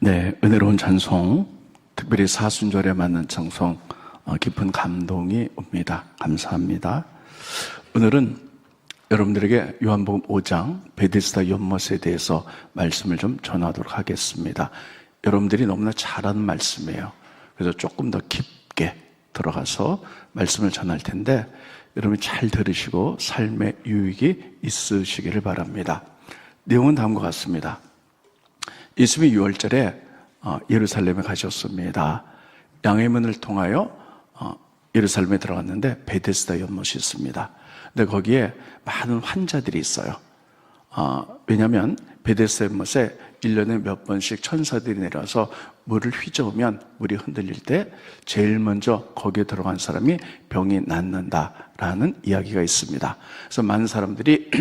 네, 은혜로운 찬송, 특별히 사순절에 맞는 찬송, 깊은 감동이 옵니다. 감사합니다. 오늘은 여러분들에게 요한복음 5장 베데스다 연못에 대해서 말씀을 좀 전하도록 하겠습니다. 여러분들이 너무나 잘 아는 말씀이에요. 그래서 조금 더 깊게 들어가서 말씀을 전할 텐데 여러분이 잘 들으시고 삶의 유익이 있으시기를 바랍니다. 내용은 다음과 같습니다. 예수님이 6월절에 예루살렘에 가셨습니다. 양의 문을 통하여 예루살렘에 들어갔는데 베데스다 연못이 있습니다. 근데 거기에 많은 환자들이 있어요. 왜냐하면 베데스다 연못에 1년에 몇 번씩 천사들이 내려와서 물을 휘저으면 물이 흔들릴 때 제일 먼저 거기에 들어간 사람이 병이 낫는다라는 이야기가 있습니다. 그래서 많은 사람들이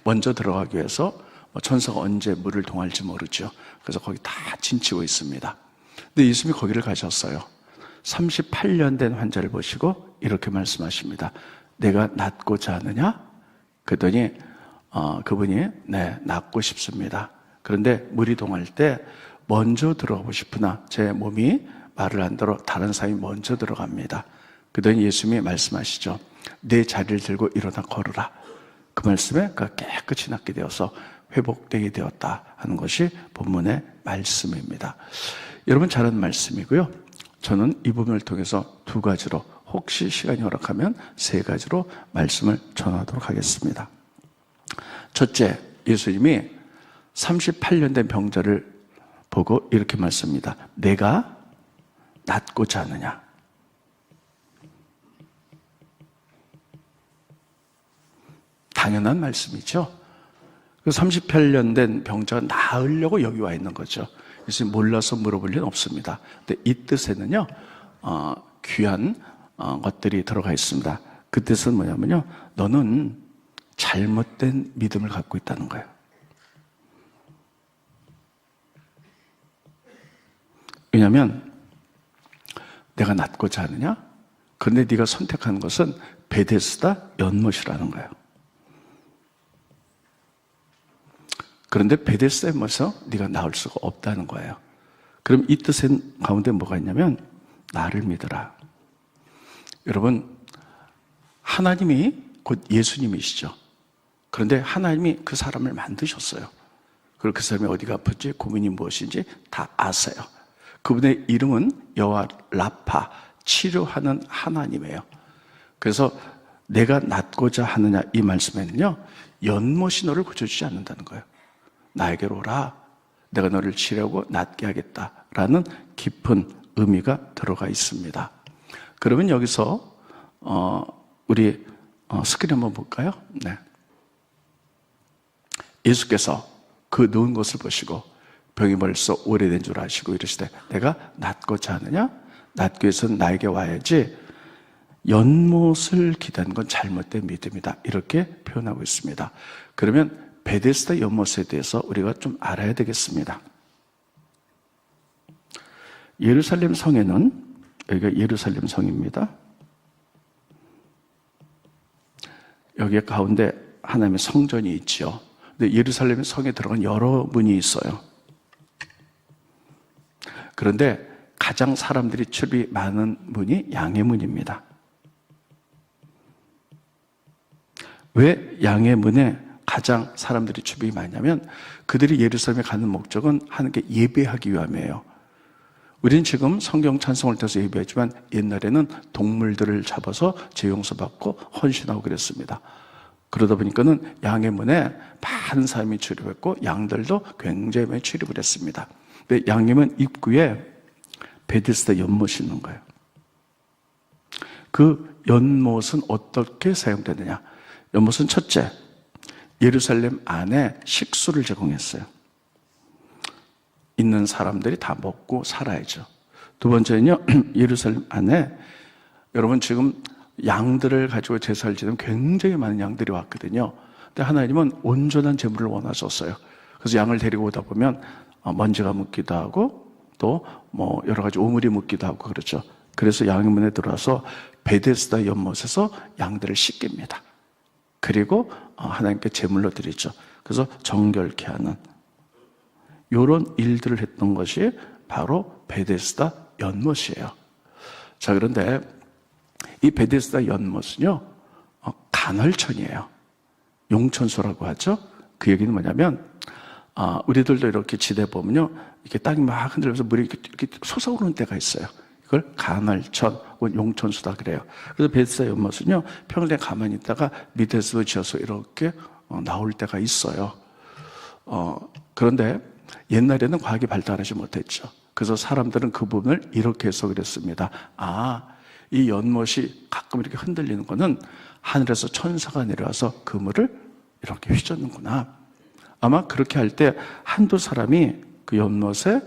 먼저 들어가기 위해서 천사가 언제 물을 통할지 모르죠. 그래서 거기 다 진치고 있습니다. 근데 예수님이 거기를 가셨어요. 38년 된 환자를 보시고 이렇게 말씀하십니다. 내가 낫고자 하느냐? 그랬더니 그분이 네, 낫고 싶습니다. 그런데 물이 동할 때 먼저 들어가고 싶으나 제 몸이 말을 안 들어 다른 사람이 먼저 들어갑니다. 그랬더니 예수님이 말씀하시죠. 내 자리를 들고 일어나 걸으라. 그 말씀에 그가 깨끗이 낫게 되어서 회복되게 되었다 하는 것이 본문의 말씀입니다. 여러분 잘 아는 말씀이고요. 저는 이 부분을 통해서 두 가지로, 혹시 시간이 허락하면 세 가지로 말씀을 전하도록 하겠습니다. 첫째, 예수님이 38년 된 병자를 보고 이렇게 말씀합니다. 내가 낫고자 하느냐? 당연한 말씀이죠. 38년 된 병자가 나으려고 여기 와 있는 거죠. 그래서 몰라서 물어볼 일은 없습니다. 근데 이 뜻에는요, 귀한 것들이 들어가 있습니다. 그 뜻은 뭐냐면요, 너는 잘못된 믿음을 갖고 있다는 거예요. 왜냐하면 내가 낫고자 하느냐? 그런데 네가 선택한 것은 베데스다 연못이라는 거예요. 그런데 베데스다 연못에서 네가 나올 수가 없다는 거예요. 그럼 이 뜻은 가운데 뭐가 있냐면 나를 믿어라. 여러분, 하나님이 곧 예수님이시죠. 그런데 하나님이 그 사람을 만드셨어요. 그리고 그 사람이 어디가 아픈지, 고민이 무엇인지 다 아세요. 그분의 이름은 여호와 라파, 치료하는 하나님이에요. 그래서 내가 낫고자 하느냐 이 말씀에는요, 연못이 너를 고쳐주지 않는다는 거예요. 나에게로 오라. 내가 너를 치료하고 낫게 하겠다라는 깊은 의미가 들어가 있습니다. 그러면 여기서 우리 스크린 한번 볼까요? 네. 예수께서 그 누운 것을 보시고 병이 벌써 오래된 줄 아시고 이러시되 내가 낫고자 하느냐? 낫기 위해서는 나에게 와야지. 연못을 기다린 건 잘못된 믿음이다. 이렇게 표현하고 있습니다. 그러면 베데스다 연못에 대해서 우리가 좀 알아야 되겠습니다. 예루살렘 성에는, 여기가 예루살렘 성입니다. 여기 가운데 하나님의 성전이 있죠. 근데 예루살렘 성에 들어간 여러 문이 있어요. 그런데 가장 사람들이 출입이 많은 문이 양의 문입니다. 왜 양의 문에 가장 사람들이 출입이 많냐면 그들이 예루살렘에 가는 목적은 하나님께 예배하기 위함이에요. 우리는 지금 성경 찬송을 통해서 예배하지만 옛날에는 동물들을 잡아서 죄 용서받고 헌신하고 그랬습니다. 그러다 보니까는 양의 문에 많은 사람이 출입했고 양들도 굉장히 많이 출입을 했습니다. 근데 양의 문 입구에 베데스다 연못이 있는 거예요. 그 연못은 어떻게 사용되느냐? 연못은 첫째, 예루살렘 안에 식수를 제공했어요. 있는 사람들이 다 먹고 살아야죠. 두 번째는요, 예루살렘 안에 여러분 지금 양들을 가지고 제사를 지내면 굉장히 많은 양들이 왔거든요. 근데 하나님은 온전한 제물을 원하셨어요. 그래서 양을 데리고 오다 보면 먼지가 묻기도 하고 또 뭐 여러 가지 오물이 묻기도 하고 그렇죠. 그래서 양의 문에 들어와서 베데스다 연못에서 양들을 씻깁니다. 그리고 하나님께 제물로 드리죠. 그래서 정결케 하는 이런 일들을 했던 것이 바로 베데스다 연못이에요. 자, 그런데 이 베데스다 연못은요, 간헐천이에요. 용천수라고 하죠. 그 얘기는 뭐냐면, 우리들도 이렇게 지대 보면요, 이렇게 땅이 막 흔들려서 물이 이렇게 솟아오르는 때가 있어요. 이걸 간헐천, 용천수다 그래요. 그래서 베데스다 연못은요, 평일에 가만히 있다가 밑에서 지어서 이렇게 나올 때가 있어요. 그런데 옛날에는 과학이 발달하지 못했죠. 그래서 사람들은 그 부분을 이렇게 해석을 했습니다. 이 연못이 가끔 이렇게 흔들리는 거는 하늘에서 천사가 내려와서 그 물을 이렇게 휘젓는구나. 아마 그렇게 할 때 한두 사람이 그 연못에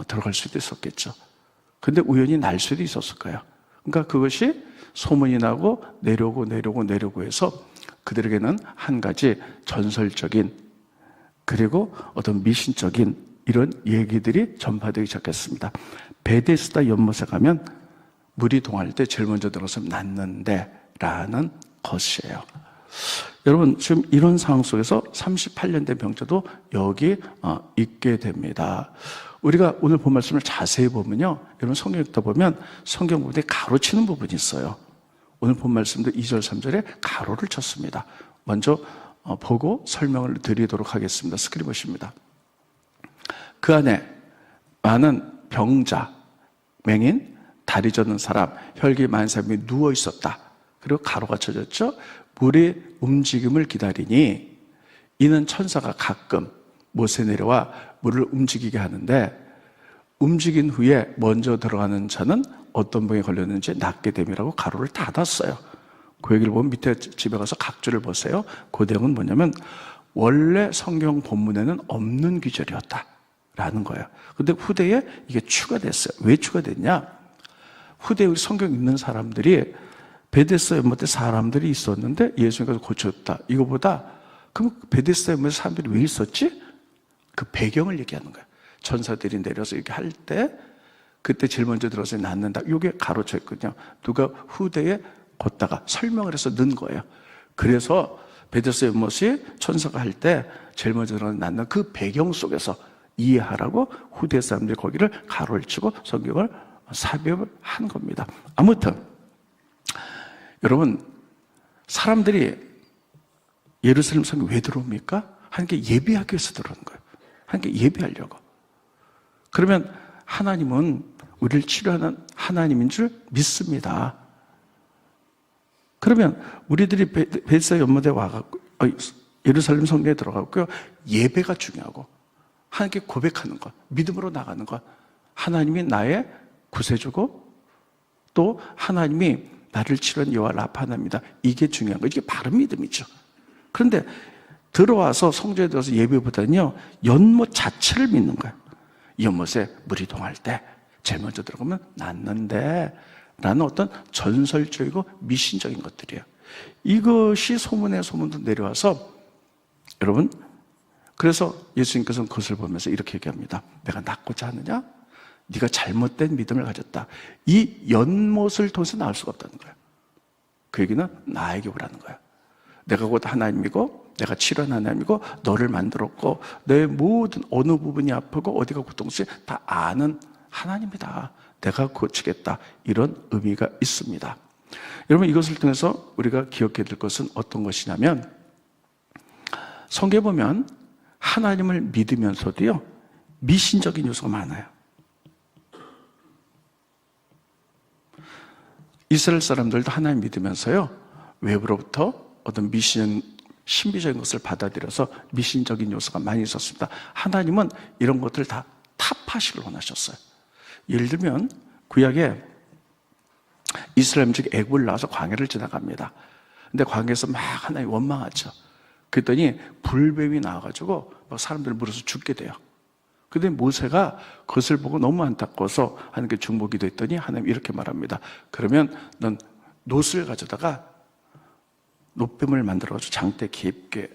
들어갈 수도 있었겠죠. 근데 우연히 날 수도 있었을 거예요. 그러니까 그것이 소문이 나고 내려오고 해서 그들에게는 한 가지 전설적인, 그리고 어떤 미신적인 이런 얘기들이 전파되기 시작했습니다. 베데스다 연못에 가면 물이 동할 때 제일 먼저 들어서 낫는데 라는 것이에요. 여러분, 지금 이런 상황 속에서 38년 된 병자도 여기 있게 됩니다. 우리가 오늘 본 말씀을 자세히 보면요, 여러분 성경 읽다 보면 성경 부분에 가로치는 부분이 있어요. 오늘 본 말씀도 2절 3절에 가로를 쳤습니다. 먼저 보고 설명을 드리도록 하겠습니다. 스크린 보십니다. 그 안에 많은 병자, 맹인, 다리 젖는 사람, 혈기 많은 사람이 누워 있었다. 그리고 가로가 쳐졌죠. 물의 움직임을 기다리니 이는 천사가 가끔 못에 내려와 물을 움직이게 하는데, 움직인 후에 먼저 들어가는 자는 어떤 병에 걸렸는지 낫게 됨이라고 가로를 닫았어요. 그 얘기를 보면 밑에 집에 가서 각주를 보세요. 그 내용은 뭐냐면 원래 성경 본문에는 없는 구절이었다라는 거예요. 근데 후대에 이게 추가됐어요. 왜 추가됐냐? 후대에 우리 성경 읽는 사람들이 베데스다 연못에 사람들이 있었는데 예수님께서 고쳤다. 이거보다 그럼 베데스다 연못에 사람들이 왜 있었지? 그 배경을 얘기하는 거예요. 천사들이 내려서 이렇게 할 때 그때 제일 먼저 들어서 낫는다. 이게 가로쳐 있거든요. 누가 후대에 걷다가 설명을 해서 넣은 거예요. 그래서 베데스다 연못이 천사가 할 때 제일 먼저 들어서 낫는 그 배경 속에서 이해하라고 후대 사람들이 거기를 가로를 치고 성경을 삽입을 한 겁니다. 아무튼 여러분, 사람들이 예루살렘 성에 왜 들어옵니까? 하나님께 예배하기 위해서 들어오는 거예요. 하나님께 예배하려고. 그러면 하나님은 우리를 치료하는 하나님인 줄 믿습니다. 그러면 우리들이 베데스다 연못에 와갖고 예루살렘 성전에 들어가고요, 예배가 중요하고 하나님께 고백하는 것, 믿음으로 나가는 것, 하나님이 나의 구세주고 또 하나님이 나를 치료한 여호와 라파나입니다. 이게 중요한 거예요. 이게 바른 믿음이죠. 그런데 들어와서 성전에 들어서 예배보다는요, 연못 자체를 믿는 거예요. 이 연못에 물이 동할 때 제일 먼저 들어가면 낫는데 라는 어떤 전설적이고 미신적인 것들이에요. 이것이 소문에 소문도 내려와서 여러분, 그래서 예수님께서는 그것을 보면서 이렇게 얘기합니다. 내가 낫고자 하느냐? 네가 잘못된 믿음을 가졌다. 이 연못을 통해서 나을 수가 없다는 거예요. 그 얘기는 나에게 오라는 거예요. 내가 곧 하나님이고 내가 치료한 하나님이고 너를 만들었고 내 모든 어느 부분이 아프고 어디가 고통스러운지 다 아는 하나님이다. 내가 고치겠다. 이런 의미가 있습니다. 여러분, 이것을 통해서 우리가 기억해야 될 것은 어떤 것이냐면, 성경에 보면 하나님을 믿으면서도요, 미신적인 요소가 많아요. 이스라엘 사람들도 하나님 믿으면서요, 외부로부터 어떤 신비적인 것을 받아들여서 미신적인 요소가 많이 있었습니다. 하나님은 이런 것들을 다 타파시를 원하셨어요. 예를 들면 구약에 이스라엘 민족이 애굽을 나와서 광야를 지나갑니다. 근데 광야에서 막 하나님 원망하죠. 그랬더니 불뱀이 나와가지고 막 사람들을 물어서 죽게 돼요. 근데 모세가 그것을 보고 너무 안타까워서 하나님께 중보기도 했더니 하나님 이렇게 말합니다. 그러면 넌 놋을 가져다가 놋뱀을 만들어가지고 장대 깊게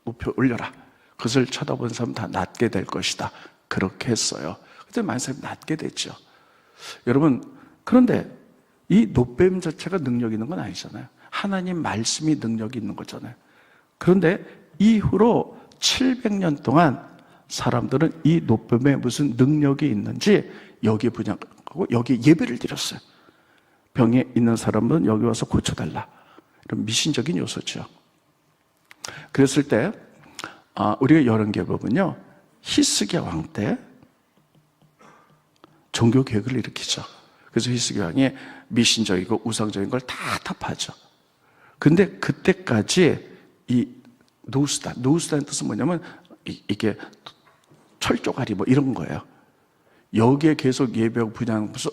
높여 올려라. 그것을 쳐다본 사람 다 낫게 될 것이다. 그렇게 했어요. 그때 많은 사람이 낫게 됐죠. 여러분, 그런데 이 놋뱀 자체가 능력 있는 건 아니잖아요. 하나님 말씀이 능력이 있는 거잖아요. 그런데 이후로 700년 동안 사람들은 이 노뱀에 무슨 능력이 있는지 여기에 분양하고 여기에 예배를 드렸어요. 병에 있는 사람은 여기 와서 고쳐달라. 이런 미신적인 요소죠. 그랬을 때 우리가 열왕기에 히스기야 왕 때 종교 개혁을 일으키죠. 그래서 히스기야 왕이 미신적이고 우상적인 걸 다 타파하죠. 근데 그때까지 이 노우스다의 뜻은 뭐냐면 이게 철조가리 이런 거예요. 여기에 계속 예배하고 분양하면서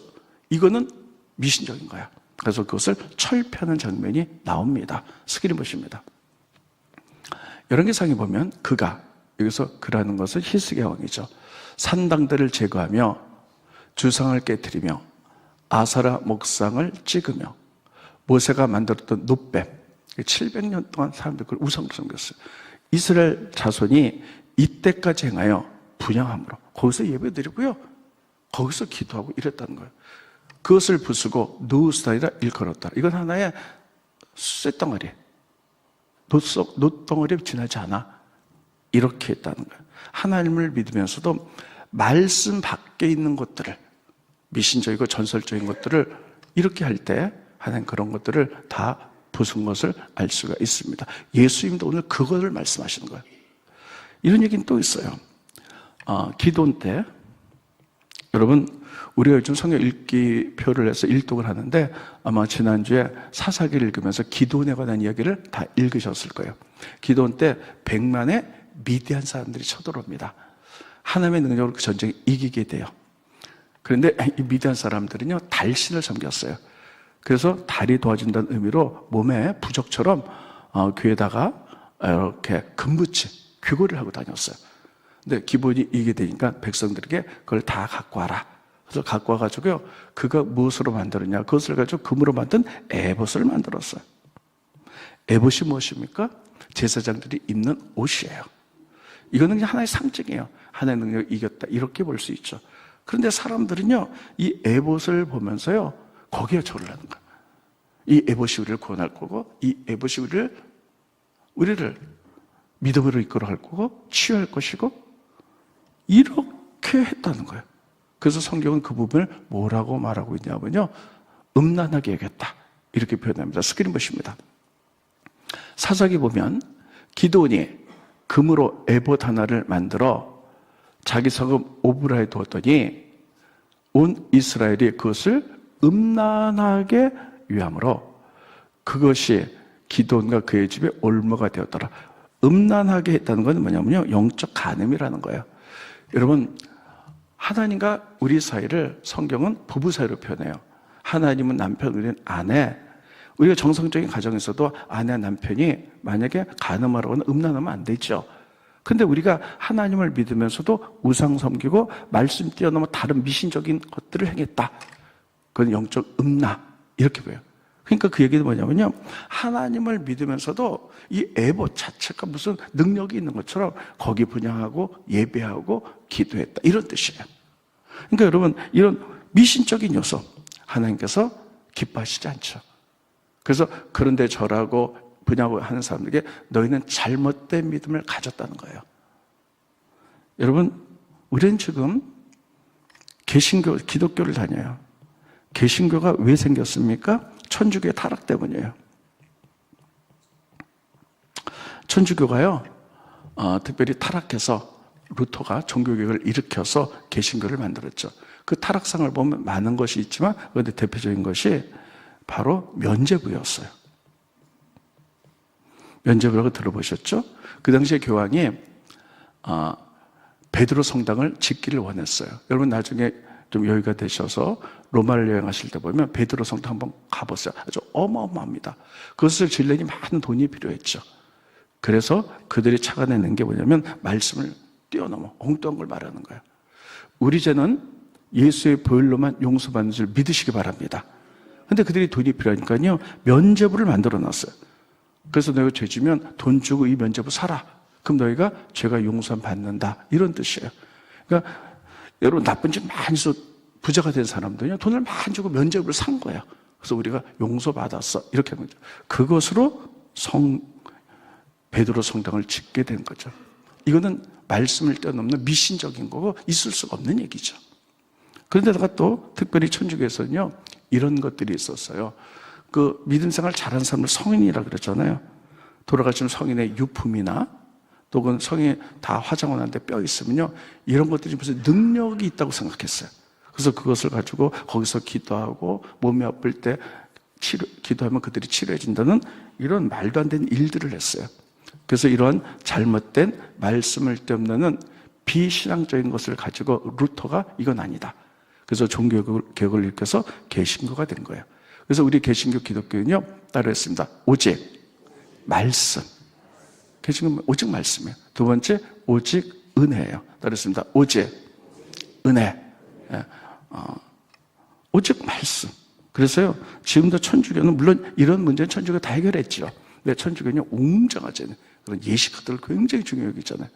이거는 미신적인 거야. 그래서 그것을 철폐하는 장면이 나옵니다. 스크린 보십니다. 열왕기상에 보면 여기서 그라는 것은 히스기야 왕이죠. 산당들을 제거하며 주상을 깨뜨리며 아사라 목상을 찍으며 모세가 만들었던 노뱀 700년 동안 사람들이 그걸 우상으로 섬겼어요. 이스라엘 자손이 이때까지 행하여 분향함으로 거기서 예배드리고요, 거기서 기도하고 이랬다는 거예요. 그것을 부수고 노우스다이라 일컬었다. 이건 하나의 쇳덩어리, 노덩어리에 지나지 않아. 이렇게 했다는 거예요. 하나님을 믿으면서도 말씀 밖에 있는 것들을, 미신적이고 전설적인 것들을 이렇게 할 때 하나님 그런 것들을 다 부순 것을 알 수가 있습니다. 예수님도 오늘 그것을 말씀하시는 거예요. 이런 얘기는 또 있어요. 기도원 때 여러분, 우리가 요즘 성경 읽기 표를 해서 일독을 하는데 아마 지난주에 사사기를 읽으면서 기도원에 관한 이야기를 다 읽으셨을 거예요. 기도원 때 100만의 미디안 사람들이 쳐들어옵니다. 하나님의 능력으로 그 전쟁에 이기게 돼요. 그런데 이 미디안 사람들은요, 달신을 섬겼어요. 그래서 달이 도와준다는 의미로 몸에 부적처럼 귀에다가 이렇게 금붙이, 귀걸이를 하고 다녔어요. 근데 기본이 이게 되니까 백성들에게 그걸 다 갖고 와라. 그래서 갖고 와가지고요, 그가 무엇으로 만들었냐? 그것을 가지고 금으로 만든 에봇을 만들었어요. 에봇이 무엇입니까? 제사장들이 입는 옷이에요. 이거는 그냥 하나의 상징이에요. 하나의 능력을 이겼다, 이렇게 볼 수 있죠. 그런데 사람들은요, 이 에봇을 보면서요, 거기에 절을 하는 거예요. 이 에봇이 우리를 구원할 거고, 이 에봇이 우리를 믿음으로 이끌어갈 거고, 치유할 것이고, 이렇게 했다는 거예요. 그래서 성경은 그 부분을 뭐라고 말하고 있냐면요, 음란하게 여겼다, 이렇게 표현합니다. 스크린 보십니다. 사사기 보면 기드온이 금으로 에봇 하나를 만들어 자기 성읍 오브라에 두었더니 온 이스라엘이 그것을 음란하게 위함으로 그것이 기드온과 그의 집에 올무가 되었더라. 음란하게 했다는 건 뭐냐면요, 영적 간음이라는 거예요. 여러분, 하나님과 우리 사이를 성경은 부부 사이로 표현해요. 하나님은 남편, 우리는 아내. 우리가 정상적인 가정에서도 아내와 남편이 만약에 간음하라고 하면 음란하면 안 되죠. 근데 우리가 하나님을 믿으면서도 우상 섬기고 말씀 뛰어넘어 다른 미신적인 것들을 행했다. 그건 영적 음란, 이렇게 보여요. 그러니까 그 얘기는 뭐냐면요, 하나님을 믿으면서도 이 에봇 자체가 무슨 능력이 있는 것처럼 거기 분향하고 예배하고 기도했다, 이런 뜻이에요. 그러니까 여러분, 이런 미신적인 요소 하나님께서 기뻐하시지 않죠. 그래서 그런데 절하고 분향하고 하는 사람들에게 너희는 잘못된 믿음을 가졌다는 거예요. 여러분, 우리는 지금 개신교, 기독교를 다녀요. 개신교가 왜 생겼습니까? 천주교의 타락 때문이에요. 천주교가요, 특별히 타락해서 루터가 종교개혁을 일으켜서 개신교를 만들었죠. 그 타락상을 보면 많은 것이 있지만 그런데 대표적인 것이 바로 면죄부였어요. 면죄부라고 들어보셨죠? 그 당시에 교황이 베드로 성당을 짓기를 원했어요. 여러분 나중에 좀 여유가 되셔서 로마를 여행하실 때 보면 베드로 성당 한번 가보세요. 아주 어마어마합니다. 그것을 지으려니 많은 돈이 필요했죠. 그래서 그들이 착안해낸 게 뭐냐면 말씀을 뛰어넘어 엉뚱한 걸 말하는 거예요. 우리 죄는 예수의 보혈로만 용서받는 줄 믿으시기 바랍니다. 근데 그들이 돈이 필요하니까요, 면죄부를 만들어 놨어요. 그래서 너희가 죄 지면 돈 주고 이 면죄부 사라. 그럼 너희가 죄가 용서 받는다, 이런 뜻이에요. 그러니까 여러분, 나쁜 짓 많이 해서 부자가 된 사람들은요, 돈을 많이 주고 면죄부를 산 거예요. 그래서 우리가 용서받았어, 이렇게 하는 거죠. 그것으로 베드로 성당을 짓게 된 거죠. 이거는 말씀을 뛰어넘는 미신적인 거고 있을 수가 없는 얘기죠. 그런데다가 또 특별히 천주교에서는요, 이런 것들이 있었어요. 그 믿음 생활 잘하는 사람을 성인이라 그랬잖아요. 돌아가신 성인의 유품이나 또는 성인이 다 화장을 하는데 뼈 있으면요, 이런 것들이 무슨 능력이 있다고 생각했어요. 그래서 그것을 가지고 거기서 기도하고 몸이 아플 때 기도하면 그들이 치료해진다는 이런 말도 안 되는 일들을 했어요. 그래서 이런 잘못된 말씀을 뛰어넘는 비신앙적인 것을 가지고 루터가 이건 아니다. 그래서 종교개혁을 일으켜서 개신교가 된 거예요. 그래서 우리 개신교 기독교는요, 따로 했습니다. 오직 말씀. 개신교는 오직 말씀이에요. 두 번째, 오직 은혜예요. 따로 했습니다. 오직 은혜. 오직 말씀. 그래서요, 지금도 천주교는 물론 이런 문제는 천주교가 다 해결했죠. 근데 천주교는 웅장하잖아요. 그런 예식들을 굉장히 중요하게 있잖아요.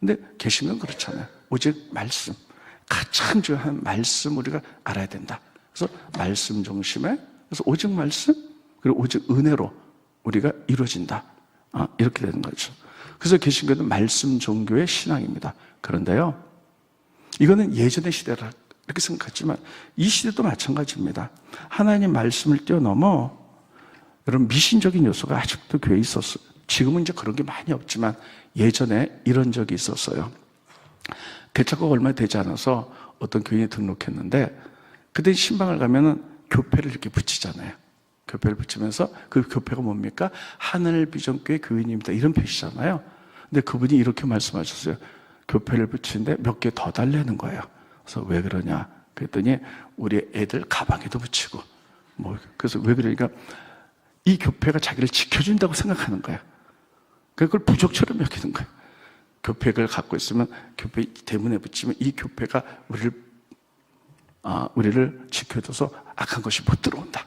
근데 개신교는 그렇잖아요. 오직 말씀. 가장 중요한 말씀 우리가 알아야 된다. 그래서 말씀 중심에, 그래서 오직 말씀, 그리고 오직 은혜로 우리가 이루어진다. 이렇게 되는 거죠. 그래서 개신교는 말씀 종교의 신앙입니다. 그런데요, 이거는 예전의 시대라 이렇게 생각했지만 이 시대도 마찬가지입니다. 하나님 말씀을 뛰어넘어 여러분 미신적인 요소가 아직도 교회에 있었어요. 지금은 이제 그런 게 많이 없지만 예전에 이런 적이 있었어요. 개척가 얼마 되지 않아서 어떤 교인이 등록했는데 그때 신방을 가면은 교패를 이렇게 붙이잖아요. 교패를 붙이면서 그 교패가 뭡니까? 하늘비전교회 교인입니다. 이런 표시잖아요. 근데 그분이 이렇게 말씀하셨어요. 교패를 붙이는데 몇 개 더 달라는 거예요. 그래서 왜 그러냐? 그랬더니 우리 애들 가방에도 붙이고 그래서 왜 그러니까 이 교패가 자기를 지켜준다고 생각하는 거예요. 그걸 부족처럼 여기는 거예요. 교패를 갖고 있으면 교패 대문에 붙이면 이 교패가 우리를 지켜줘서 악한 것이 못 들어온다.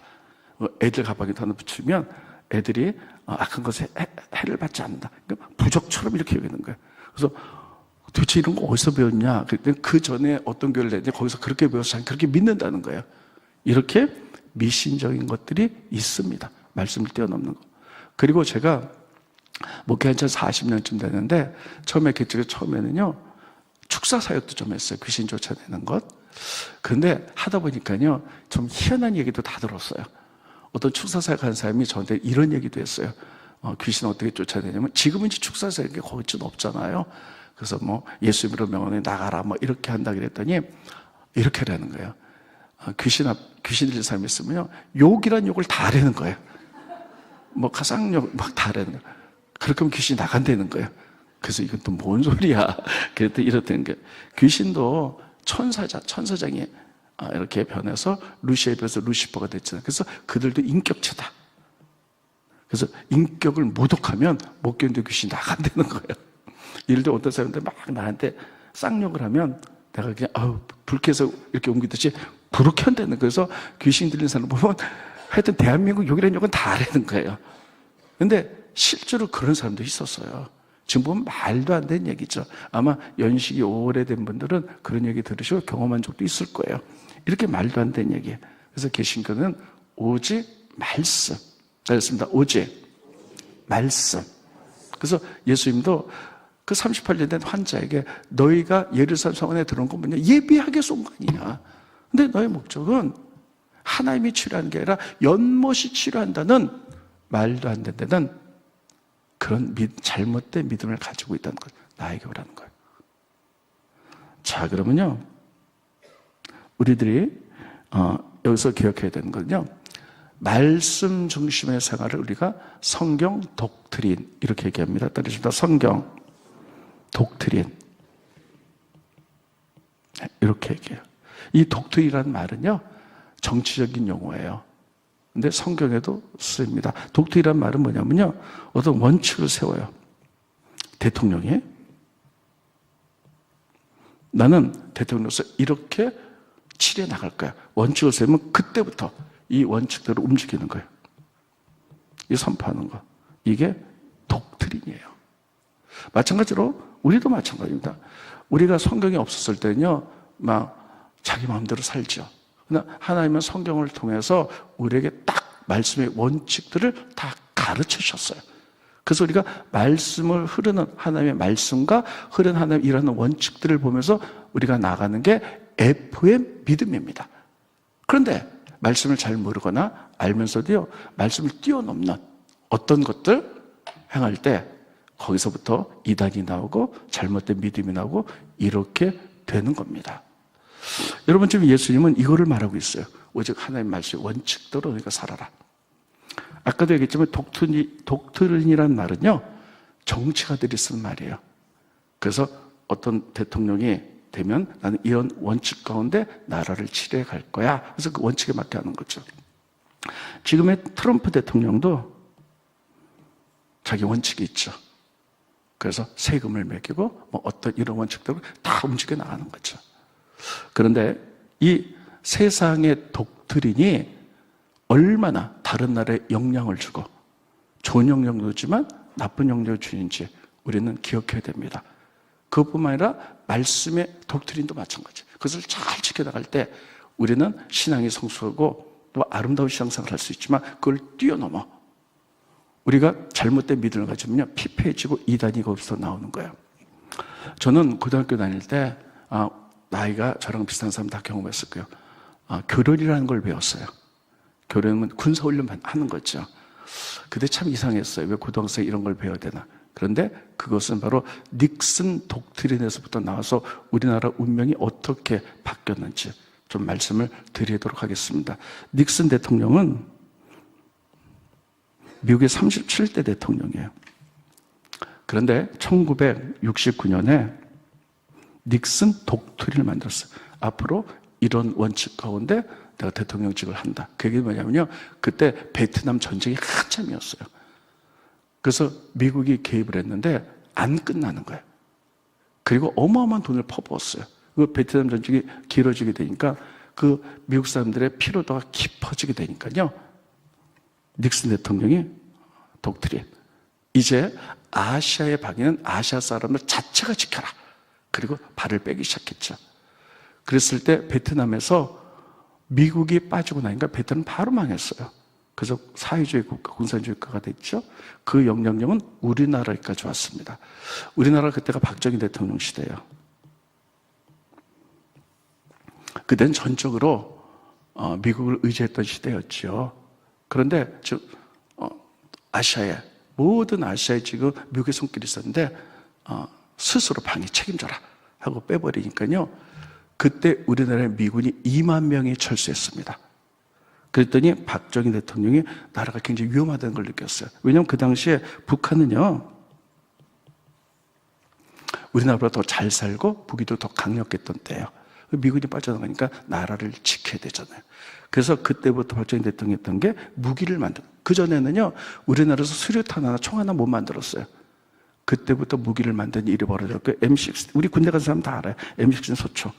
애들 가방에 하나 붙이면 애들이 악한 것에 해를 받지 않는다. 그러니까 부족처럼 이렇게 여기는 거예요. 그래서 도대체 이런 거 어디서 배웠냐? 그랬더니 그 전에 어떤 교회를 했는데 거기서 그렇게 배워서 자기 그렇게 믿는다는 거예요. 이렇게 미신적인 것들이 있습니다. 말씀을 뛰어넘는 거. 그리고 제가 목회한 지 40년쯤 됐는데 처음에 처음에는요 축사 사역도 좀 했어요. 귀신 쫓아내는 것. 그런데 하다 보니까요 좀 희한한 얘기도 다 들었어요. 어떤 축사 사역 하는 사람이 저한테 이런 얘기도 했어요. 귀신 어떻게 쫓아내냐면 지금은 이제 축사 사역이 거의 좀 없잖아요. 그래서 예수 이름으로 명언에 나가라 이렇게 한다 그랬더니 이렇게 하라는 거예요. 귀신 들린 사람이 있으면요 욕이란 욕을 다 하라는 거예요. 가상욕 다 하라는 거예요. 그렇게 하면 귀신이 나간다는 거예요. 그래서 이건 또 뭔 소리야. 그랬더니 이렇다는 거예요. 귀신도 천사장이 이렇게 변해서 루시에 비해서 루시퍼가 됐잖아요. 그래서 그들도 인격체다. 그래서 인격을 모독하면 못 견뎌 귀신이 나간다는 거예요. 예를 들어 어떤 사람들 막 나한테 쌍욕을 하면 내가 그냥 불쾌해서 이렇게 옮기듯이 그렇게 한다는 거예요. 그래서 귀신 들린 사람 보면 하여튼 대한민국 욕이라는 욕은 다 하라는 거예요. 근데 실제로 그런 사람도 있었어요. 지금 보면 말도 안 되는 얘기죠. 아마 연식이 오래된 분들은 그런 얘기 들으시고 경험한 적도 있을 거예요. 이렇게 말도 안 되는 얘기예요. 그래서 개신교는 오직 말씀. 그렇습니다. 오직 말씀. 그래서 예수님도 그 38년 된 환자에게 너희가 예루살렘 성원에 들어온 건 뭐냐? 예비하게 쏜 거 아니냐? 근데 너의 목적은 하나님이 치료하는 게 아니라 연못이 치료한다는 말도 안 되는 그런 잘못된 믿음을 가지고 있다는 것. 나에게 오라는 거예요. 자, 그러면요. 우리들이 여기서 기억해야 되는 건요. 말씀 중심의 생활을 우리가 성경 독트린 이렇게 얘기합니다. 따르십니다. 성경 독트린 이렇게 얘기해요. 이 독트린이라는 말은요 정치적인 용어예요. 근데 성경에도 쓰입니다. 독트린이라는 말은 뭐냐면요 어떤 원칙을 세워요. 대통령이 나는 대통령으로서 이렇게 치러해 나갈 거야. 원칙을 세우면 그때부터 이 원칙대로 움직이는 거예요. 이 선포하는 거. 이게 독트린이에요. 마찬가지로 우리도 마찬가지입니다. 우리가 성경이 없었을 때는요, 자기 마음대로 살죠. 그러나 하나님은 성경을 통해서 우리에게 딱 말씀의 원칙들을 다 가르쳐 주셨어요. 그래서 우리가 말씀을 흐르는 하나님의 말씀과 흐르는 하나님의 일하는 원칙들을 보면서 우리가 나가는 게 F의 믿음입니다. 그런데 말씀을 잘 모르거나 알면서도요, 말씀을 뛰어넘는 어떤 것들 행할 때 거기서부터 이단이 나오고 잘못된 믿음이 나오고 이렇게 되는 겁니다. 여러분, 지금 예수님은 이거를 말하고 있어요. 오직 하나님의 말씀의 원칙대로 너희가 살아라. 아까도 얘기했지만 독트린이라는 말은요, 정치가들이 쓴 말이에요. 그래서 어떤 대통령이 되면 나는 이런 원칙 가운데 나라를 치료해 갈 거야. 그래서 그 원칙에 맞게 하는 거죠. 지금의 트럼프 대통령도 자기 원칙이 있죠. 그래서 세금을 매기고 뭐 어떤 이런 원칙대로 다 움직여 나가는 거죠. 그런데 이 세상의 독트린이 얼마나 다른 나라에 영향을 주고 좋은 영향도 주지만 나쁜 영향을 주는지 우리는 기억해야 됩니다. 그것뿐만 아니라 말씀의 독트린도 마찬가지예요. 그것을 잘 지켜나갈 때 우리는 신앙이 성숙하고 또 아름다운 신앙생활을 할 수 있지만 그걸 뛰어넘어 우리가 잘못된 믿음을 가지면요, 피폐해지고 이단이 거기서 나오는 거예요. 저는 고등학교 다닐 때 나이가 저랑 비슷한 사람 다 경험했을 거예요. 교련이라는 걸 배웠어요. 교련은 군사훈련 하는 거죠. 그때 참 이상했어요. 왜 고등학생이 이런 걸 배워야 되나. 그런데 그것은 바로 닉슨 독트린에서부터 나와서 우리나라 운명이 어떻게 바뀌었는지 좀 말씀을 드리도록 하겠습니다. 닉슨 대통령은 미국의 37대 대통령이에요. 그런데 1969년에 닉슨 독트린을 만들었어요. 앞으로 이런 원칙 가운데 내가 대통령직을 한다. 그게 뭐냐면요, 그때 베트남 전쟁이 한참이었어요. 그래서 미국이 개입을 했는데 안 끝나는 거예요. 그리고 어마어마한 돈을 퍼부었어요. 그 베트남 전쟁이 길어지게 되니까 그 미국 사람들의 피로도가 깊어지게 되니까요, 닉슨 대통령이 독트린, 이제 아시아의 방해는 아시아 사람들 자체가 지켜라. 그리고 발을 빼기 시작했죠. 그랬을 때 베트남에서 미국이 빠지고 나니까 베트남은 바로 망했어요. 그래서 사회주의 국가, 공산주의 국가가 됐죠. 그 영향력은 우리나라까지 왔습니다. 우리나라 그때가 박정희 대통령 시대예요. 그때는 전적으로 미국을 의지했던 시대였죠. 그런데 아시아에, 모든 아시아에 지금 미국의 손길이 있었는데 스스로 방위 책임져라 하고 빼버리니까요, 그때 우리나라의 미군이 2만 명이 철수했습니다. 그랬더니 박정희 대통령이 나라가 굉장히 위험하다는 걸 느꼈어요. 왜냐하면 그 당시에 북한은요, 우리나라보다 더 잘 살고 무기도 더 강력했던 때예요. 미군이 빠져나가니까 나라를 지켜야 되잖아요. 그래서 그때부터 박정희 대통령이 했던 게 무기를 만들어. 그전에는요, 우리나라에서 수류탄 하나, 총 하나 못 만들었어요. 그때부터 무기를 만드는 일이 벌어졌고, M16, 우리 군대 간 사람 다 알아요. M16 소총.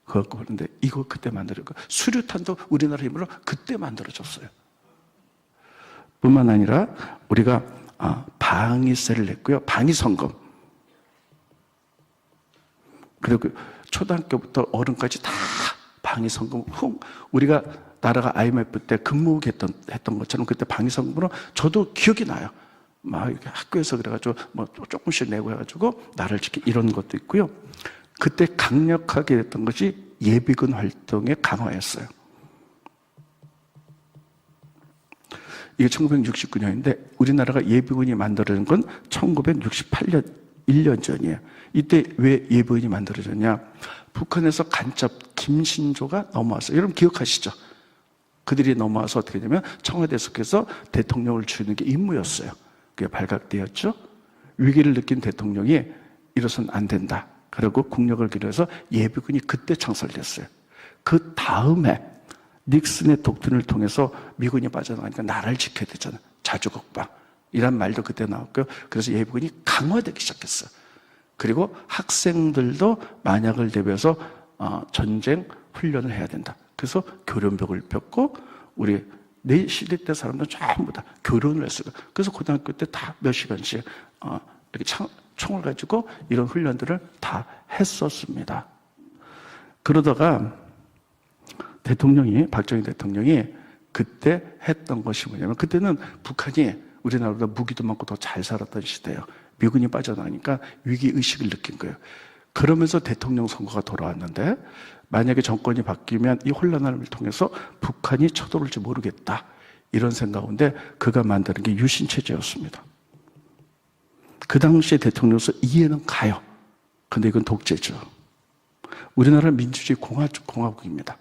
그거 그런데 이거 그때 만들었고, 수류탄도 우리나라 힘으로 그때 만들어졌어요. 뿐만 아니라 우리가 방위세를 냈고요, 방위성금. 그리고 초등학교부터 어른까지 다 방위성금, 우리가 나라가 IMF 때 근무국 했던 것처럼 그때 방위성금으로 저도 기억이 나요. 막 이렇게 학교에서 그래가지고 뭐 조금씩 내고 해가지고 나라를 지키 이런 것도 있고요. 그때 강력하게 됐던 것이 예비군 활동의 강화였어요. 이게 1969년인데 우리나라가 예비군이 만들어진 건 1968년, 1년 전이에요. 이때 왜 예비군이 만들어졌냐? 북한에서 간첩 김신조가 넘어왔어요. 여러분 기억하시죠? 그들이 넘어와서 어떻게 되냐면 청와대 속에서 대통령을 죽이는 게 임무였어요. 그게 발각되었죠. 위기를 느낀 대통령이 이러선 안 된다. 그리고 국력을 기울여서 예비군이 그때 창설됐어요. 그 다음에 닉슨의 독트린을 통해서 미군이 빠져나가니까 나라를 지켜야 되잖아요. 자주국방. 이란 말도 그때 나왔고요. 그래서 예비군이 강화되기 시작했어요. 그리고 학생들도 만약을 대비해서 전쟁 훈련을 해야 된다. 그래서 교련벽을 폈고 우리 내 시대 때 사람들은 전부 다 교련을 했어요. 그래서 고등학교 때 다 몇 시간씩 이렇게 총을 가지고 이런 훈련들을 다 했었습니다. 그러다가 박정희 대통령이 그때 했던 것이 뭐냐면, 그때는 북한이 우리나라보다 무기도 많고 더 잘 살았던 시대예요. 미군이 빠져나가니까 위기의식을 느낀 거예요. 그러면서 대통령 선거가 돌아왔는데 만약에 정권이 바뀌면 이 혼란을 통해서 북한이 쳐들어올지 모르겠다. 이런 생각 가운데 그가 만드는 게 유신체제였습니다. 그 당시에 대통령으로서 이해는 가요. 근데 이건 독재죠. 우리나라는 민주주의 공화국입니다.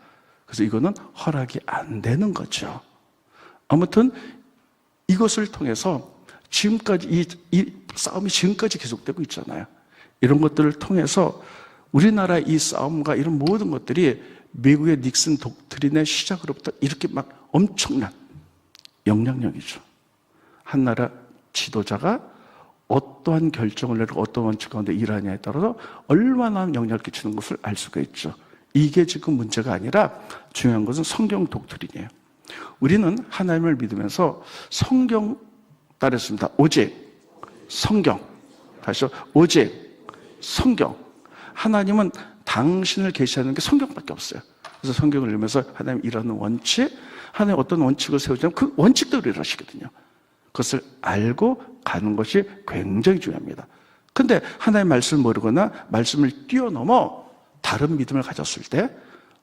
그래서 이거는 허락이 안 되는 거죠. 아무튼 이것을 통해서 지금까지 이 싸움이 지금까지 계속되고 있잖아요. 이런 것들을 통해서 우리나라 이 싸움과 이런 모든 것들이 미국의 닉슨 독트린의 시작으로부터 이렇게 막 엄청난 영향력이죠. 한 나라 지도자가 어떠한 결정을 내리고 어떤 원칙 가운데 일하냐에 따라서 얼마나 영향을 끼치는 것을 알 수가 있죠. 이게 지금 문제가 아니라 중요한 것은 성경 독트린이에요. 우리는 하나님을 믿으면서 성경 따랐습니다. 오직 성경. 다시요. 오직 성경. 하나님은 당신을 계시하는 게 성경밖에 없어요. 그래서 성경을 읽으면서 하나님 일하는 원칙, 하나님 어떤 원칙을 세우자면 그 원칙대로 일하시거든요. 그것을 알고 가는 것이 굉장히 중요합니다. 근데 하나님의 말씀을 모르거나 말씀을 뛰어넘어 다른 믿음을 가졌을 때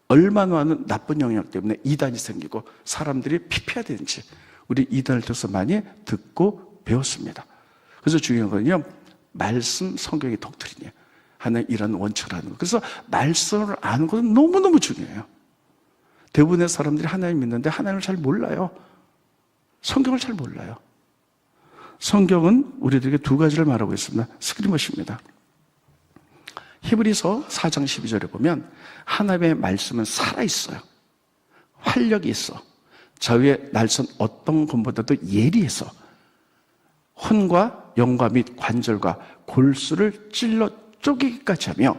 얼마나 많은 나쁜 영향 때문에 이단이 생기고 사람들이 피폐되는지 우리 이단을 통해서 많이 듣고 배웠습니다. 그래서 중요한 건요, 말씀 성경의 독트린이에요. 하나님 이런 원칙을 하는 거. 그래서 말씀을 아는 것은 너무너무 중요해요. 대부분의 사람들이 하나님 믿는데 하나님을 잘 몰라요. 성경을 잘 몰라요. 성경은 우리들에게 두 가지를 말하고 있습니다. 스크리머십니다. 히브리서 4장 12절에 보면 하나님의 말씀은 살아있어요. 활력이 있어. 자유의 날선 어떤 것보다도 예리해서 혼과 영과 및 관절과 골수를 찔러 쪼개기까지 하며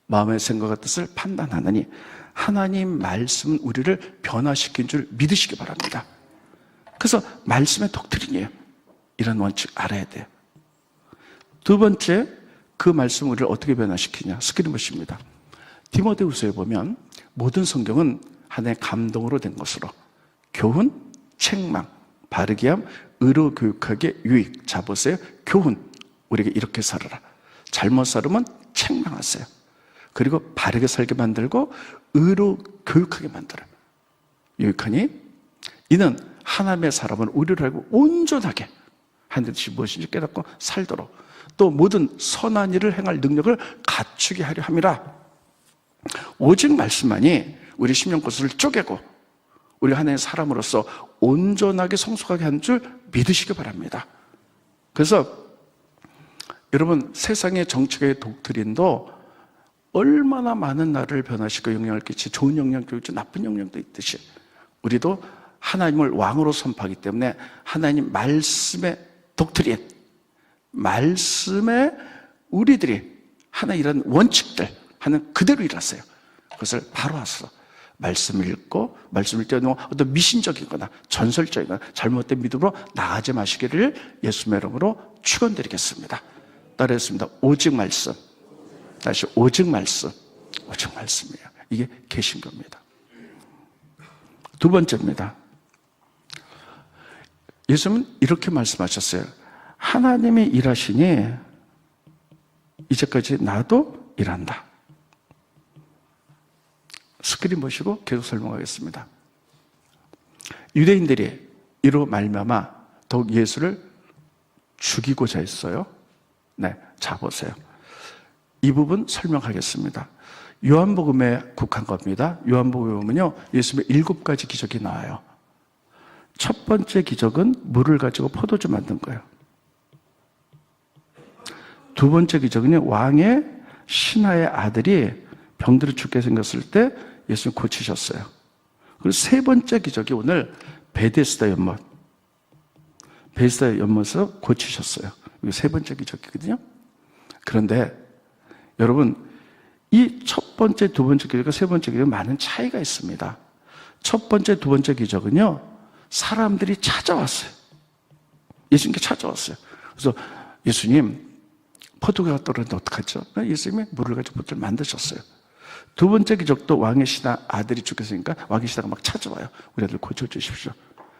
마음의 생각과 뜻을 판단하느니 하나님 말씀은 우리를 변화시킨 줄 믿으시기 바랍니다. 그래서 말씀의 독트린이에요. 이런 원칙 알아야 돼요. 두 번째, 그 말씀 우리를 어떻게 변화시키냐. 스크린머십니다. 디모데후서에 보면 모든 성경은 하나님의 감동으로 된 것으로 교훈, 책망, 바르게 함, 의로 교육하게 유익. 자 보세요. 교훈, 우리에게 이렇게 살아라. 잘못 살으면 책망하세요. 그리고 바르게 살게 만들고 의로 교육하게 만들어요. 유익하니 이는 하나님의 사람은 우리를 알고 온전하게 하는 뜻이 무엇인지 깨닫고 살도록 또 모든 선한 일을 행할 능력을 갖추게 하려 함이라. 오직 말씀만이 우리 심령꽃을 쪼개고 우리 하나님의 사람으로서 온전하게 성숙하게 하는 줄 믿으시기 바랍니다. 그래서 여러분, 세상의 정치의 독트린도 얼마나 많은 나를 변화시키고 영향을 끼치 좋은 영향도 있지 나쁜 영향도 있듯이 우리도 하나님을 왕으로 선포하기 때문에 하나님 말씀의 독트린, 말씀에 우리들이 하나 이런 원칙들 하는 그대로 일하세요. 그것을 바로 와서 말씀을 읽고 말씀을 뛰어넘어 어떤 미신적이거나 전설적이거나 잘못된 믿음으로 나아지 마시기를 예수님의 이름으로 축원드리겠습니다. 따라했습니다. 오직 말씀. 다시 오직 말씀. 오직 말씀이에요. 이게 계신 겁니다. 두 번째입니다. 예수님은 이렇게 말씀하셨어요. 하나님이 일하시니 이제까지 나도 일한다. 스크린 보시고 계속 설명하겠습니다. 유대인들이 이로 말미암아 더욱 예수를 죽이고자 했어요. 네, 자 보세요. 이 부분 설명하겠습니다. 요한복음에 국한 겁니다. 요한복음에 보면요, 예수님의 7가지 기적이 나와요. 첫 번째 기적은 물을 가지고 포도주 만든 거예요. 두 번째 기적은요, 왕의 신하의 아들이 병들어 죽게 생겼을 때 예수님 고치셨어요. 그리고 세 번째 기적이 오늘 베데스다 연못. 베데스다 연못에서 고치셨어요. 이게 세 번째 기적이거든요. 그런데 여러분, 이 첫 번째, 두 번째 기적과 세 번째 기적은 많은 차이가 있습니다. 첫 번째, 두 번째 기적은요, 사람들이 찾아왔어요. 예수님께 찾아왔어요. 그래서 예수님, 포도가 떨어졌는데 어떡하죠? 예수님이 물을 가지고 포도를 만드셨어요. 두 번째 기적도 왕의 신하 아들이 죽겠으니까 왕의 신하가 막 찾아와요. 우리 아들 고쳐주십시오.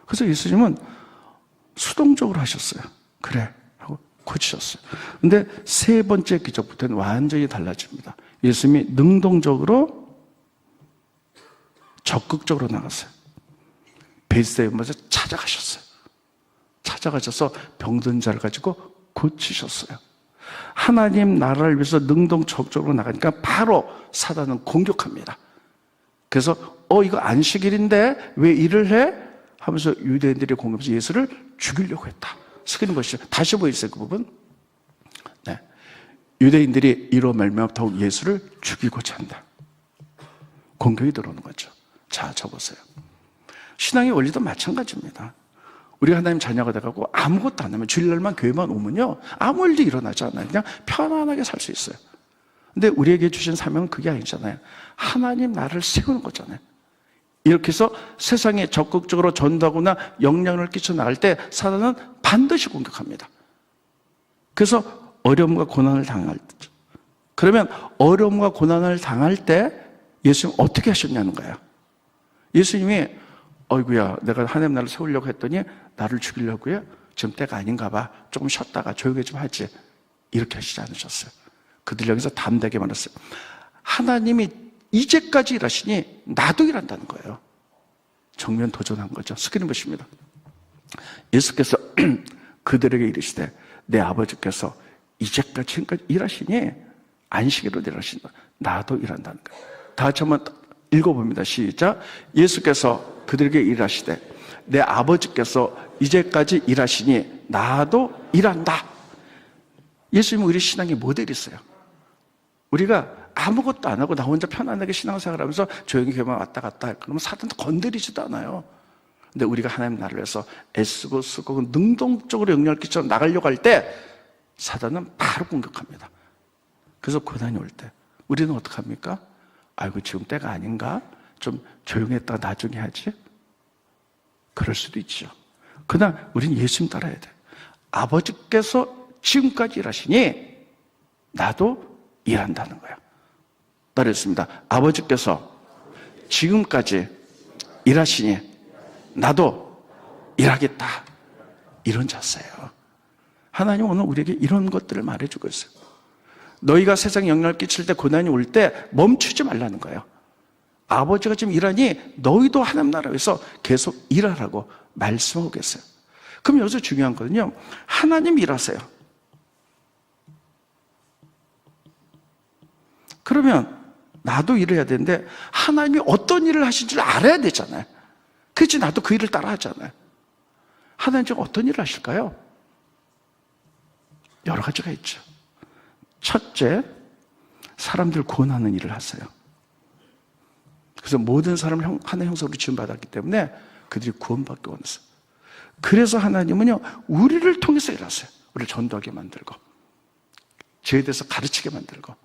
그래서 예수님은 수동적으로 하셨어요. 그래 하고 고치셨어요. 근데 세 번째 기적부터는 완전히 달라집니다. 예수님이 능동적으로 적극적으로 나갔어요. 베드사에서 찾아가셨어요. 찾아가셔서 병든 자를 가지고 고치셨어요. 하나님 나라를 위해서 능동적으로 나가니까 바로 사단은 공격합니다. 그래서 이거 안식일인데 왜 일을 해? 하면서 유대인들이 공격해서 예수를 죽이려고 했다. 스크린 보시죠. 다시 보이세요, 그 부분? 네. 유대인들이 이로 말미암아 예수를 죽이고자 한다. 공격이 들어오는 거죠. 자, 적으세요. 신앙의 원리도 마찬가지입니다. 우리가 하나님 자녀가 돼가고 아무것도 안 하면 주일날만 교회만 오면요 아무 일도 일어나지 않아요. 그냥 편안하게 살 수 있어요. 근데 우리에게 주신 사명은 그게 아니잖아요. 하나님 나라를 세우는 거잖아요. 이렇게 해서 세상에 적극적으로 전도하거나 영향을 끼쳐 나갈 때 사단은 반드시 공격합니다. 그래서 어려움과 고난을 당할 때, 그러면 어려움과 고난을 당할 때 예수님 어떻게 하셨냐는 거예요. 예수님이 어이구야 내가 하나님 나라를 세우려고 했더니 나를 죽이려고요? 지금 때가 아닌가 봐. 조금 쉬었다가 조용히 좀 하지. 이렇게 하시지 않으셨어요. 그들 여기서 담대하게 말했어요. 하나님이 이제까지 일하시니 나도 일한다는 거예요. 정면 도전한 거죠. 스크린 보십니다. 예수께서 그들에게 이르시되 내 아버지께서 이제까지 지금까지 일하시니 안식일로 일하신다. 나도 일한다는 거예요. 다 같이 한번 읽어봅니다. 시작. 예수께서 그들에게 일하시되 내 아버지께서 이제까지 일하시니 나도 일한다. 예수님은 우리 신앙의 모델이세요. 우리가 아무것도 안 하고 나 혼자 편안하게 신앙생활하면서 조용히 교회만 왔다 갔다 할 그러면 사단도 건드리지도 않아요. 근데 우리가 하나님 나라를 위해서 애쓰고 쓰고 능동적으로 영향을 끼쳐 나가려고 할 때 사단은 바로 공격합니다. 그래서 고난이 올 때 우리는 어떻게 합니까? 아이고 지금 때가 아닌가? 좀 조용했다가 나중에 하지? 그럴 수도 있죠. 그러나 우리는 예수님 따라야 돼. 아버지께서 지금까지 일하시니 나도 일한다는 거예요. 따르겠습니다. 아버지께서 지금까지 일하시니 나도 일하겠다. 이런 자세예요. 하나님 오늘 우리에게 이런 것들을 말해주고 있어요. 너희가 세상에 영향을 끼칠 때 고난이 올 때 멈추지 말라는 거예요. 아버지가 지금 일하니 너희도 하나님 나라에서 계속 일하라고 말씀하고 계세요. 그럼 여기서 중요한 거는요, 하나님 일하세요. 그러면 나도 일을 해야 되는데 하나님이 어떤 일을 하신지를 알아야 되잖아요. 그렇지 나도 그 일을 따라 하잖아요. 하나님 지금 어떤 일을 하실까요? 여러 가지가 있죠. 첫째, 사람들 구원하는 일을 하세요. 그래서 모든 사람을 하나의 형상으로 지음받았기 때문에 그들이 구원받기 원했어요. 그래서 하나님은요 우리를 통해서 일하세요. 우리를 전도하게 만들고 죄에 대해서 가르치게 만들고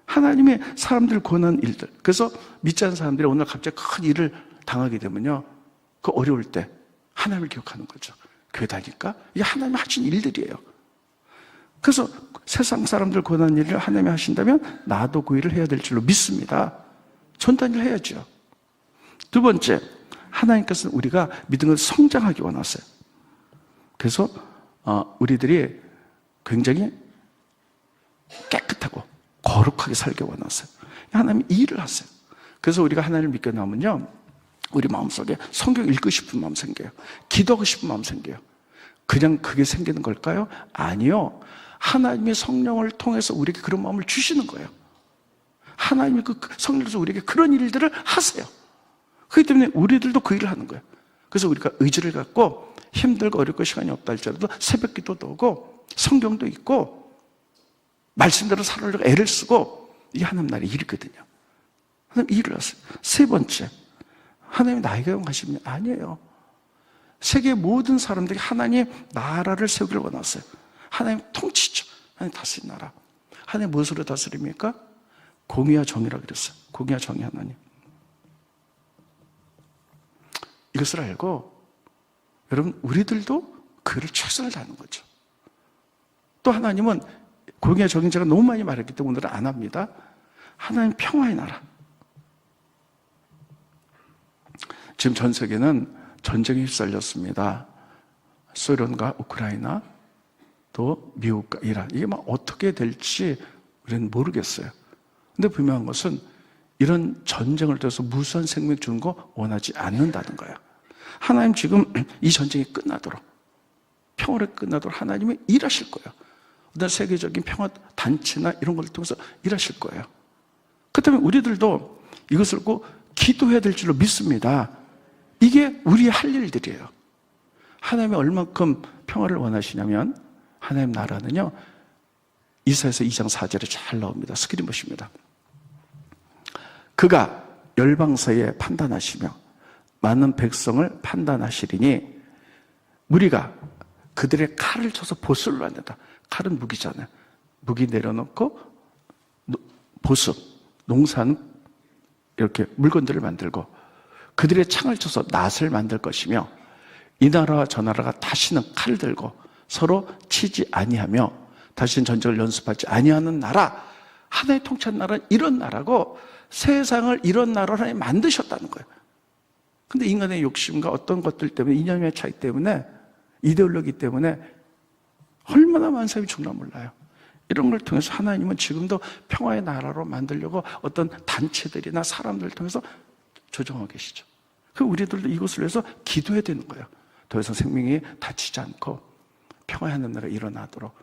하나님의 사람들을 구원하는 일들. 그래서 믿지 않는 사람들이 오늘 갑자기 큰 일을 당하게 되면요 그 어려울 때 하나님을 기억하는 거죠. 교회 다니까 이게 하나님이 하신 일들이에요. 그래서 세상 사람들 구원하는 일을 하나님이 하신다면 나도 그 일을 해야 될 줄로 믿습니다. 전도하는 일을 해야죠. 두 번째, 하나님께서는 우리가 믿음을 성장하기 원하세요. 그래서 우리들이 굉장히 깨끗하고 거룩하게 살기 원하세요. 하나님이 이 일을 하세요. 그래서 우리가 하나님을 믿게 나면요 우리 마음속에 성경 읽고 싶은 마음 생겨요. 기도하고 싶은 마음 생겨요. 그냥 그게 생기는 걸까요? 아니요. 하나님의 성령을 통해서 우리에게 그런 마음을 주시는 거예요. 하나님이 그 성령으로서 우리에게 그런 일들을 하세요. 그렇기 때문에 우리들도 그 일을 하는 거예요. 그래서 우리가 의지를 갖고 힘들고 어렵고 시간이 없다 할지라도 새벽 기도도 오고 성경도 읽고 말씀대로 살으려고 애를 쓰고 이게 하나님 나라의 일이거든요. 하나님 일을 하세요. 세 번째, 하나님이 나에게 원하시는 게 아니에요. 세계 모든 사람들이 하나님 나라를 세우기를 원하세요. 하나님 통치죠. 하나님 다스린 나라. 하나님 무엇으로 다스립니까? 공의와 정의라고 그랬어요. 공의와 정의 하나님. 이것을 알고 여러분 우리들도 그를 최선을 다하는 거죠. 또 하나님은 공의와 정의 제가 너무 많이 말했기 때문에 오늘은 안 합니다. 하나님 평화의 나라. 지금 전 세계는 전쟁에 휩쓸렸습니다. 소련과 우크라이나, 또 미국과 이란, 이게 막 어떻게 될지 우리는 모르겠어요. 근데 분명한 것은 이런 전쟁을 통해서 무수한 생명 주는 거 원하지 않는다는 거예요. 하나님 지금 이 전쟁이 끝나도록, 평화를 끝나도록 하나님이 일하실 거예요. 어떤 세계적인 평화 단체나 이런 걸 통해서 일하실 거예요. 그렇다면 우리들도 이것을 꼭 기도해야 될 줄로 믿습니다. 이게 우리의 할 일들이에요. 하나님이 얼만큼 평화를 원하시냐면, 하나님 나라는요, 이사야서 2장 4절에 잘 나옵니다. 스크린 보십니다. 그가 열방 사이에 판단하시며 많은 백성을 판단하시리니 무리가 그들의 칼을 쳐서 보수를 만든다. 칼은 무기잖아요. 무기 내려놓고 보수, 농사는 이렇게 물건들을 만들고 그들의 창을 쳐서 낫을 만들 것이며 이 나라와 저 나라가 다시는 칼을 들고 서로 치지 아니하며 다시는 전쟁을 연습하지 아니하는 나라, 하나의 통치한 나라는 이런 나라고 세상을 이런 나라로 하나님 만드셨다는 거예요. 근데 인간의 욕심과 어떤 것들 때문에, 이념의 차이 때문에, 이데올로기 때문에 얼마나 많은 사람이 죽나 몰라요. 이런 걸 통해서 하나님은 지금도 평화의 나라로 만들려고 어떤 단체들이나 사람들을 통해서 조정하고 계시죠. 그 우리들도 이것을 위해서 기도해야 되는 거예요. 더 이상 생명이 다치지 않고 평화의 하늘나라가 일어나도록.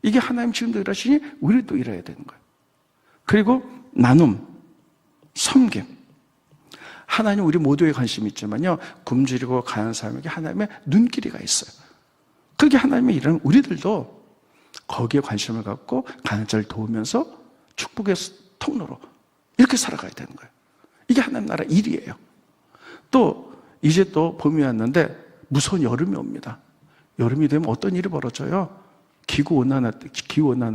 이게 하나님 지금도 일하시니 우리도 일해야 되는 거예요. 그리고 나눔, 섬김. 하나님 우리 모두에 관심이 있지만요, 굶주리고 가난한 사람에게 하나님의 눈길이가 있어요. 그게 하나님의 일은 우리들도 거기에 관심을 갖고 가난한 자를 도우면서 축복의 통로로 이렇게 살아가야 되는 거예요. 이게 하나님 나라 일이에요. 또 이제 또 봄이 왔는데 무서운 여름이 옵니다. 여름이 되면 어떤 일이 벌어져요? 기후온난화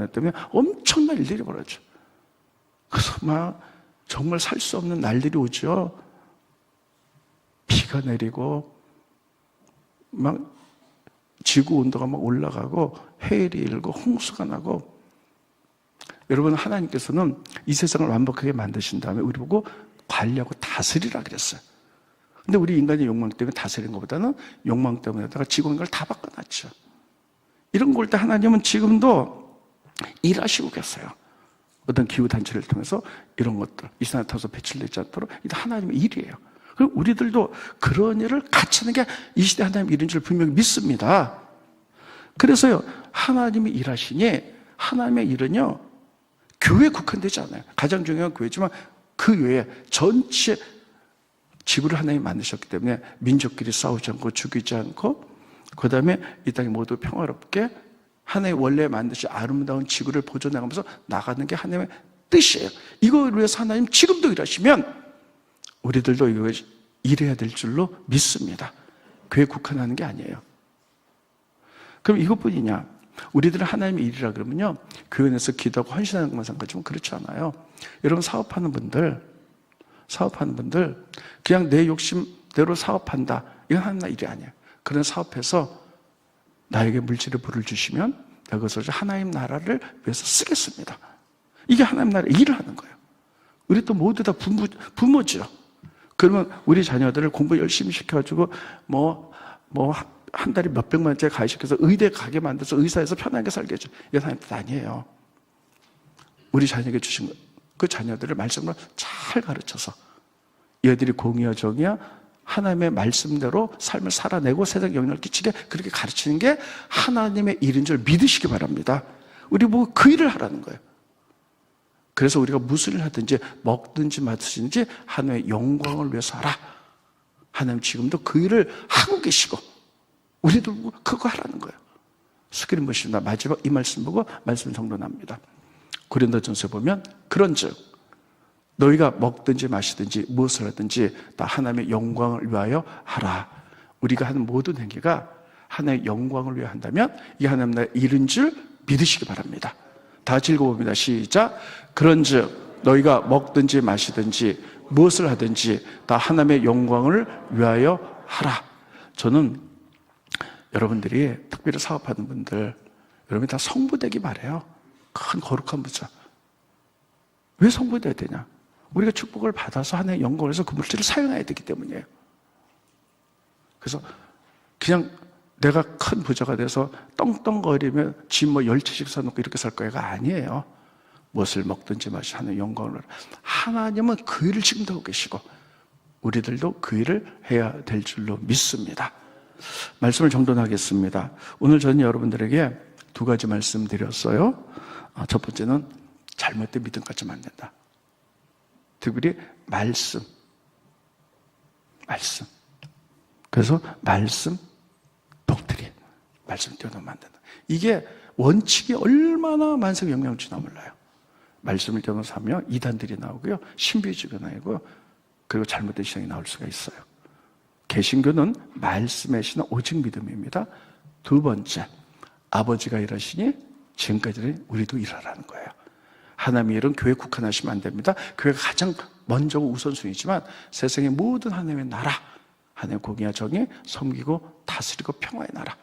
때문에 엄청난 일들이 벌어져요. 그래서 막 정말 살 수 없는 날들이 오죠. 비가 내리고 막 지구 온도가 막 올라가고 해일이 일고 홍수가 나고. 여러분, 하나님께서는 이 세상을 완벽하게 만드신 다음에 우리 보고 관리하고 다스리라 그랬어요. 근데 우리 인간의 욕망 때문에 다스리는 것보다는 욕망 때문에다가 지구 온도를 다 바꿔놨죠. 이런 걸 때 하나님은 지금도 일하시고 계세요. 어떤 기후단체를 통해서 이런 것들, 이산화탄소 배출되지 않도록, 이게 하나님의 일이에요. 그리고 우리들도 그런 일을 같이 하는 게 이 시대 하나님의 일인 줄 분명히 믿습니다. 그래서요, 하나님이 일하시니 하나님의 일은요, 교회에 국한되지 않아요. 가장 중요한 교회지만 그 외에 전체 지구를 하나님이 만드셨기 때문에 민족끼리 싸우지 않고 죽이지 않고, 그 다음에 이 땅이 모두 평화롭게 하나님의 원래 만드신 아름다운 지구를 보존해가면서 나가는 게 하나님의 뜻이에요. 이걸 위해서 하나님 지금도 일하시면 우리들도 이거 일해야 될 줄로 믿습니다. 교회 국한하는 게 아니에요. 그럼 이것뿐이냐? 우리들은 하나님의 일이라 그러면요, 교회 내에서 기도하고 헌신하는 것만 생각하지만 그렇지 않아요. 여러분, 사업하는 분들 그냥 내 욕심대로 사업한다, 이건 하나님의 일이 아니에요. 그런 사업해서 나에게 물질의 부를 주시면 내가 그것을 하나님 나라를 위해서 쓰겠습니다. 이게 하나님 나라의 일을 하는 거예요. 우리 또 모두 다 부모죠. 그러면 우리 자녀들을 공부 열심히 시켜가지고 한 달에 몇백만 원짜리 가입시켜서 의대 가게 만들어서 의사에서 편하게 살게 해줘. 이게 하나님 뜻 아니에요. 우리 자녀에게 주신 그 자녀들을 말씀으로 잘 가르쳐서 얘들이 공의와 정의와 하나님의 말씀대로 삶을 살아내고 세상에 영향을 끼치게 그렇게 가르치는 게 하나님의 일인 줄 믿으시기 바랍니다. 우리 보고 그 일을 하라는 거예요. 그래서 우리가 무슨 일을 하든지 먹든지 마시든지 하나님의 영광을 위해서 하라. 하나님 지금도 그 일을 하고 계시고 우리도 그거 하라는 거예요. 스크린 보시면 마지막 이 말씀 보고 말씀 정돈합니다. 고린도전서에 보면 그런즉 너희가 먹든지 마시든지 무엇을 하든지 다 하나님의 영광을 위하여 하라. 우리가 하는 모든 행위가 하나님의 영광을 위해 한다면 이게 하나님 나라의 일인 줄 믿으시기 바랍니다. 다 같이 읽어봅니다. 시작. 그런즉 너희가 먹든지 마시든지 무엇을 하든지 다 하나님의 영광을 위하여 하라. 저는 여러분들이 특별히 사업하는 분들, 여러분이 다 성부되기 바라요. 큰 거룩한 부자. 왜 성부돼야 되냐? 우리가 축복을 받아서 하나님의 영광을 해서 그 물질을 사용해야 되기 때문이에요. 그래서 그냥 내가 큰 부자가 돼서 떵떵거리며 집 뭐 10채씩 사놓고 이렇게 살 거야가 아니에요. 무엇을 먹든지 마시 하는 영광을. 하나님은 그 일을 지금도 하고 계시고 우리들도 그 일을 해야 될 줄로 믿습니다. 말씀을 정돈하겠습니다. 오늘 저는 여러분들에게 두 가지 말씀드렸어요. 첫 번째는 잘못된 믿음 갖지면 안 된다. 특별히 말씀. 그래서 말씀, 독트린. 말씀 뛰어넘으면 안 된다. 이게 원칙이 얼마나 만성에 영향을 주나 몰라요. 말씀을 뛰어넘어서 하면 이단들이 나오고요. 신비주의가 나오고요. 그리고 잘못된 신앙이 나올 수가 있어요. 개신교는 말씀의 신앙 오직 믿음입니다. 두 번째, 아버지가 일하시니 지금까지는 우리도 일하라는 거예요. 하나님의 일은 교회에 국한하시면 안 됩니다. 교회가 가장 먼저고 우선순위지만 세상의 모든 하나님의 나라, 하나님의 공의와 정의, 섬기고 다스리고 평화의 나라,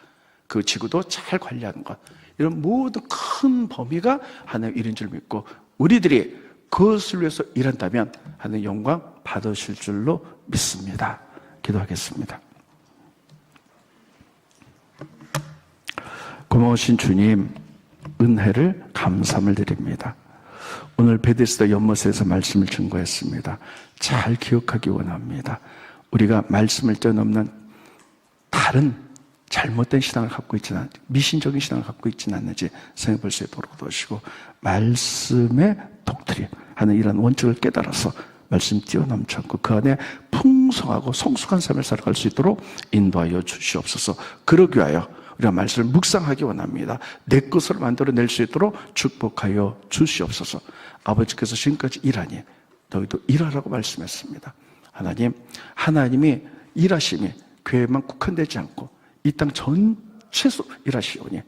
그 지구도 잘 관리하는 것, 이런 모든 큰 범위가 하나님의 일인 줄 믿고 우리들이 그것을 위해서 일한다면 하나님의 영광 받으실 줄로 믿습니다. 기도하겠습니다. 고마우신 주님, 은혜를 감사함을 드립니다. 오늘 베데스다 연못에서 말씀을 증거했습니다. 잘 기억하기 원합니다. 우리가 말씀을 뛰어넘는 다른 잘못된 신앙을 갖고 있지는 않는지, 미신적인 신앙을 갖고 있지는 않는지 생각해 볼 수 있도록 도와주시고 말씀의 독트린 하는 이런 원칙을 깨달아서 말씀 뛰어넘지 않고 그 안에 풍성하고 성숙한 삶을 살아갈 수 있도록 인도하여 주시옵소서. 그러기 위하여 우리가 말씀을 묵상하기 원합니다. 내 것으로 만들어낼 수 있도록 축복하여 주시옵소서. 아버지께서 지금까지 일하니 너희도 일하라고 말씀했습니다. 하나님, 하나님이 일하심이 교회만 국한되지 않고 이 땅 전체에서 일하시오니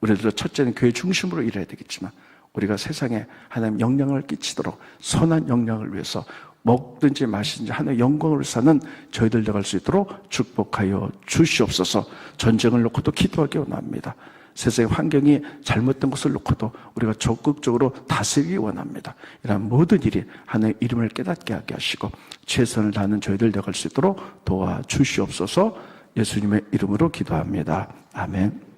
우리들도 첫째는 교회 중심으로 일해야 되겠지만 우리가 세상에 하나님 영향을 끼치도록 선한 영향을 위해서 먹든지 마시든지 하나님의 영광을 사는 저희들 되갈 수 있도록 축복하여 주시옵소서. 전쟁을 놓고도 기도하기 원합니다. 세상의 환경이 잘못된 것을 놓고도 우리가 적극적으로 다스리기 원합니다. 이런 모든 일이 하나님의 이름을 깨닫게 하게 하시고 최선을 다하는 저희들 되갈 수 있도록 도와주시옵소서. 예수님의 이름으로 기도합니다. 아멘.